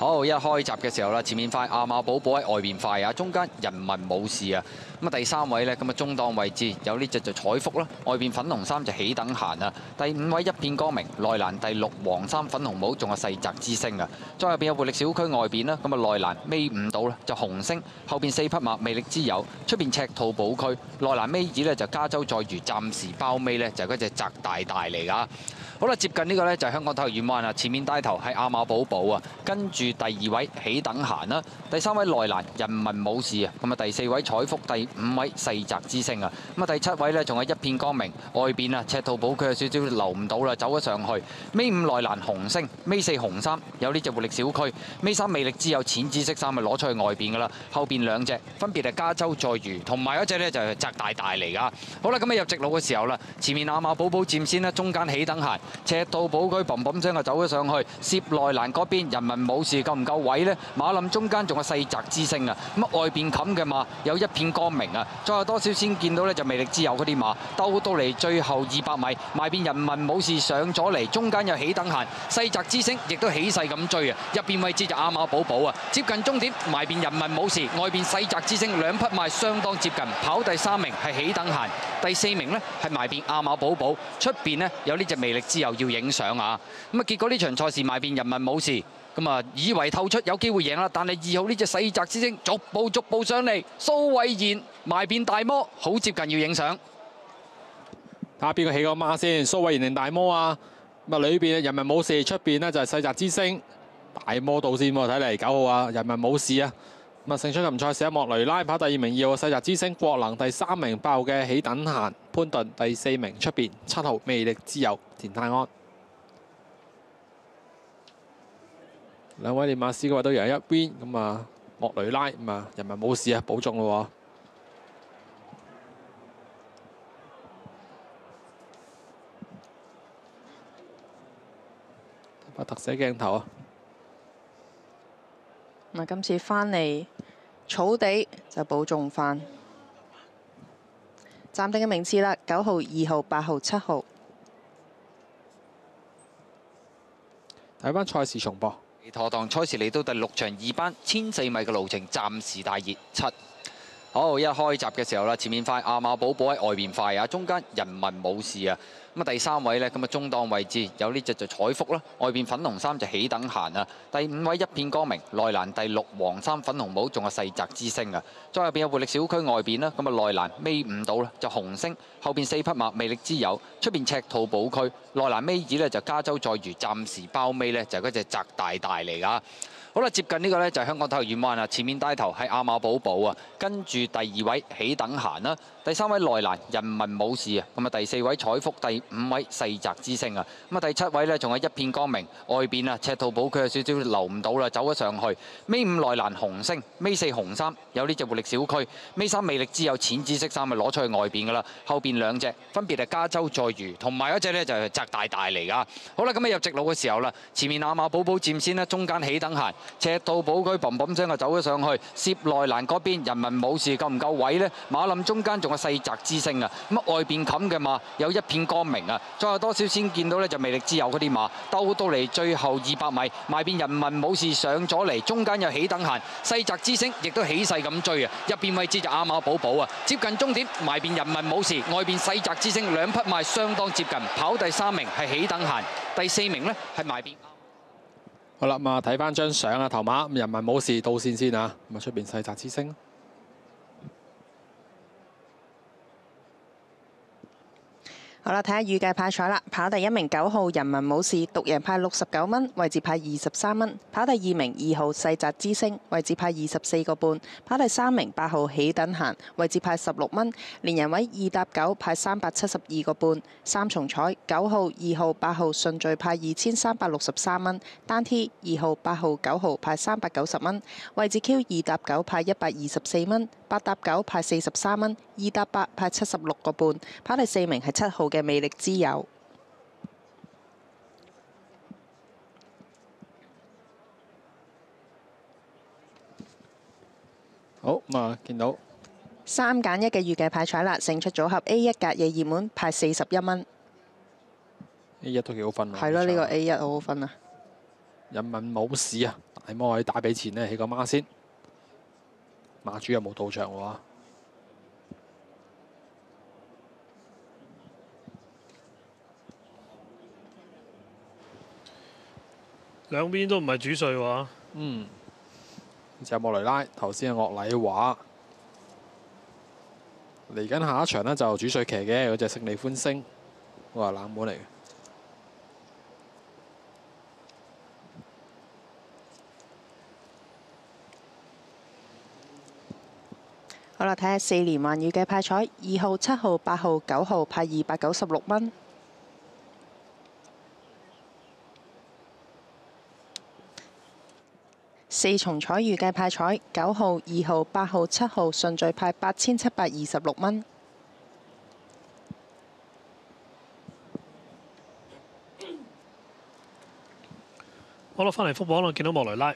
好，一開閘嘅時候啦，前面塊亞馬寶寶喺外邊快啊，中間人民武士啊。咁啊，第3位呢，咁啊中檔位置有呢隻就彩福啦，外邊粉紅衫就起等閒啊。第5位一片光明，內欄第6黃衫粉紅帽，仲有世澤之星啊。再入邊有活力小區外邊啦，咁啊內欄尾5度啦就紅星，後邊4匹馬魅力之友，出邊赤兔寶區，內欄尾二呢就加州載魚，暫時包尾呢就係嗰隻澤大大嚟㗎。好啦，接近呢個呢就係香港體育園灣啊，前面帶頭係亞馬寶寶啊，跟住第2位起等閒啦，第3位內欄人民武士啊，咁啊第4位彩福，第5位世澤之星啊，咁啊第7位呢仲係一片光明，外邊啊赤兔寶區有少少留唔到啦，走咗上去，尾5內欄紅星，尾4紅衫有呢隻活力小區，尾3魅力之友淺紫色衫咪攞出去外邊噶啦，後邊2隻分別係加州載魚，同埋嗰隻呢就係澤大大嚟噶。好啦，咁啊入直路嘅時候啦，前面亞馬寶寶佔先啦，中間起等閒。赤兔寶區砰砰聲就走咗上去，攝內欄嗰邊人民武士夠唔夠位呢？馬林中間仲有世澤之星啊！咁啊外邊冚嘅馬有一片光明啊！再有多少先見到呢？就魅力之友嗰啲馬兜到嚟最後200米，埋邊人民武士上咗嚟，中間又起等閒，世澤之星亦都起勢咁追啊！入邊位置就亞馬寶寶啊！接近終點，埋邊人民武士，外邊世澤之星兩匹馬相當接近，跑第3名係起等閒，第4名呢係埋邊亞馬寶寶，出邊呢有呢隻魅力之友要影相啊！咁啊，結果呢場賽事埋邊人民武士，咁啊以為透出有機會贏啦，但係2號呢隻世澤之星逐步上嚟，蘇偉賢埋邊大魔，好接近要影相。睇下邊個起個馬先，蘇偉賢定大魔啊？咁啊裏邊人民武士，出邊呢就係世澤之星，大魔道先喎，睇嚟9號啊人民武士啊！咁啊勝出今賽事莫雷拉跑第2名，2號世澤之星，國能第3名8號嘅起等閒，潘頓第4名，出邊7號魅力之友田泰安。兩位練馬師嘅話都贏一邊，咁啊莫雷拉咁啊人民武士啊保中咯喎。把特寫鏡頭啊！咁啊，今次翻嚟草地就保中翻，暫定嘅名次啦，9號、2號、8號、7號。睇翻賽事重播。妥當賽事嚟到第6場2班1004米嘅路程，暫時大熱7。好，一開閘嘅時候啦，前面塊亞馬寶寶喺外邊快啊，中間人民武士啊。咁啊第3位呢，咁啊中檔位置有呢隻就彩福啦，外邊粉紅衫就起等閒啊。第5位一片光明，內欄第6黃衫粉紅帽，仲有世澤之星啊。再入邊有活力小區外邊啦，咁啊內欄尾5度啦就紅星，後邊4匹馬魅力之友，出邊赤兔寶區，內欄尾二呢就加州載魚，暫時包尾呢就係嗰隻澤大大嚟㗎。好啦，接近呢個呢就係香港體育園灣啊，前面帶頭係亞馬寶寶啊，跟住第2位起等閒啦，第3位內欄人民武士啊，咁啊第4位彩福，第5位世澤之星啊，咁啊第7位呢仲係一片光明，外邊啊赤兔寶區有少少留唔到啦，走咗上去，尾5內欄紅星，尾4紅衫有呢隻活力小區，尾3魅力之友淺紫色衫咪攞出去外邊噶啦，後邊2隻分別係加州載魚，同埋嗰隻呢就係澤大大嚟噶。好啦，咁啊入直路嘅時候啦，前面亞馬寶寶佔先啦，中間起等閒。赤兔寶區砰砰聲就走咗上去，攝內欄嗰邊人民武士夠唔夠位呢？馬林中間仲有世澤之星啊！咁啊外邊冚嘅馬有一片光明啊！再有多少先見到呢？就魅力之友嗰啲馬兜到嚟最後200米，埋邊人民武士上咗嚟，中間又起等閒，世澤之星亦都起勢咁追啊！入邊位置就亞馬寶寶啊！接近終點，埋邊人民武士，外邊世澤之星兩匹馬相當接近，跑第3名係起等閒，第4名呢係埋邊。好啦，咁啊睇翻張相啊，頭馬人民武士到線先啊，咁啊出邊世澤之星。好啦，睇下預計派彩啦。跑第1名9號人民武士，獨贏派69蚊，位置派23蚊。跑第2名2號世澤之星，位置派24個半。跑第3名8號起等閒，位置派16蚊。連人位2搭9派372個半。三重彩9號、2號、8號順序派2363蚊。單 T 2號、8號、9號派390蚊。位置 Q 2搭9派124蚊。8搭9派43蚊。2搭8派76個半。跑第4名係7號嘅魅力之友。好，咁啊見到3揀1嘅預計派彩啦，勝出組合 A1 隔夜熱門派41蚊。A1 都幾好分喎。係咯，呢個 A1 好好分啊！人民武士啊，大摩喺打比前呢，起個孖先，馬主有冇到場喎？兩邊都唔係主帥喎。嗯，就莫雷拉，頭先係岳禮華。嚟緊下一場呢，就主帥騎嘅嗰隻勝利歡星，我話冷門嚟嘅。好啦，睇下4連環預計派彩，2號、7號、8號、9號派296蚊。4重彩預計派彩，9號、2號、8號、7號順序派8726蚊。好啦，翻嚟福榜我見到莫雷拉。